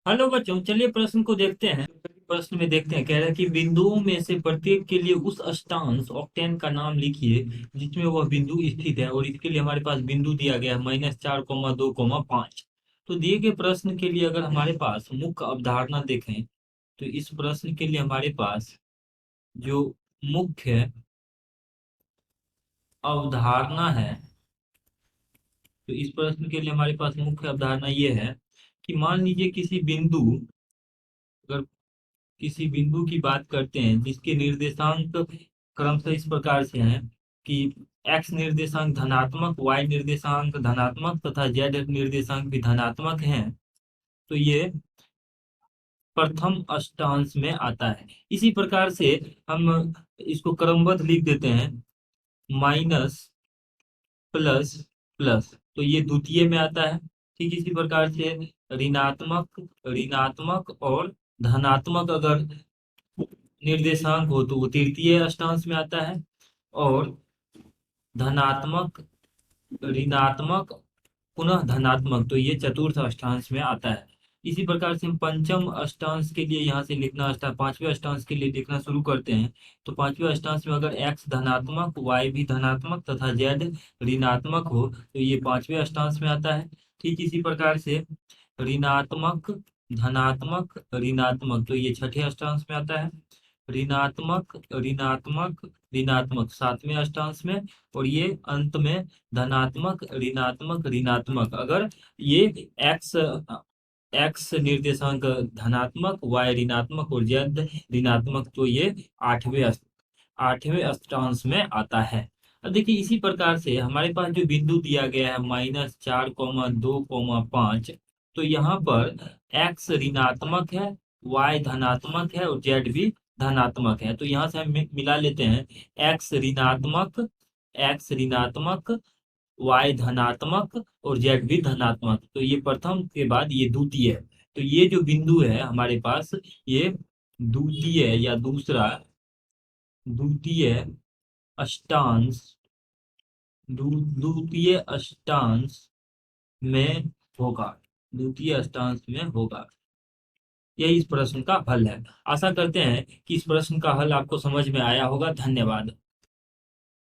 Hello बच्चों, चलिए प्रश्न को देखते हैं। प्रश्न में देखते हैं, कह रहा है कि बिंदुओं में से प्रत्येक के लिए उस अष्टांश ऑक्टेन का नाम लिखिए जिसमें वह बिंदु स्थित है। और इसके लिए हमारे पास बिंदु दिया गया है -4, 2, 5। तो दिए गए प्रश्न के लिए अगर हमारे पास मुख्य अवधारणा देखें तो इस प्रश्न के लिए हमारे पास जो मुख्य अवधारणा है, तो इस प्रश्न के लिए हमारे पास मुख्य अवधारणा ये है कि मान लीजिए किसी बिंदु, अगर किसी बिंदु की बात करते हैं जिसके निर्देशांक क्रमशः इस प्रकार से हैं कि एक्स निर्देशांक धनात्मक, वाई निर्देशांक धनात्मक तथा जेड निर्देशांक भी धनात्मक हैं, तो ये प्रथम अष्टांश में आता है। इसी प्रकार से हम इसको क्रमबद्ध लिख देते हैं, माइनस, प्लस, प्लस, तो ये द्वितीय में आता है। ठीक इसी प्रकार से ऋणात्मक, ऋणात्मक और धनात्मक अगर निर्देशांक हो तो वो तृतीय अष्टांश में आता है। और धनात्मक, ऋणात्मक, पुनः धनात्मक, तो ये चतुर्थ अष्टांश में आता है। इसी प्रकार से हम पंचम अष्टांश के लिए यहाँ से लिखना पांचवें अष्टांश के लिए लिखना शुरू करते हैं। तो पांचवें अष्टांश में अगर एक्स धनात्मक, वाई भी धनात्मक तथा जेड ऋणात्मक हो तो ये पांचवें अष्टांश में आता है। ठीक इसी प्रकार से ऋणात्मक, धनात्मक, ऋणात्मक, तो ये छठे अष्टांश में आता है। ऋणात्मक, ऋणात्मक, ऋणात्मक सातवें अष्टांश में। और ये अंत में धनात्मक, ऋणात्मक, ऋणात्मक, अगर ये एक्स एक्स निर्देशांक धनात्मक, वाई ऋणात्मक और जेड ऋणात्मक, तो ये आठवें अष्टांश में आता है। अब देखिए इसी प्रकार से हमारे पास जो बिंदु दिया गया है -4, 2, 5, तो यहाँ पर एक्स ऋणात्मक है, वाई धनात्मक है और जेड भी धनात्मक है। तो यहाँ से हम मिला लेते हैं, एक्स ऋणात्मक, एक्स ऋणात्मक, वाई धनात्मक और जेड भी धनात्मक, तो ये प्रथम के बाद ये द्वितीय है। तो ये जो बिंदु है हमारे पास, ये द्वितीय या द्वितीय अष्टांश, द्वितीय अष्टांश में होगा, द्वितीय अष्टांश में होगा। यही इस प्रश्न का हल है। आशा करते हैं कि इस प्रश्न का हल आपको समझ में आया होगा। धन्यवाद।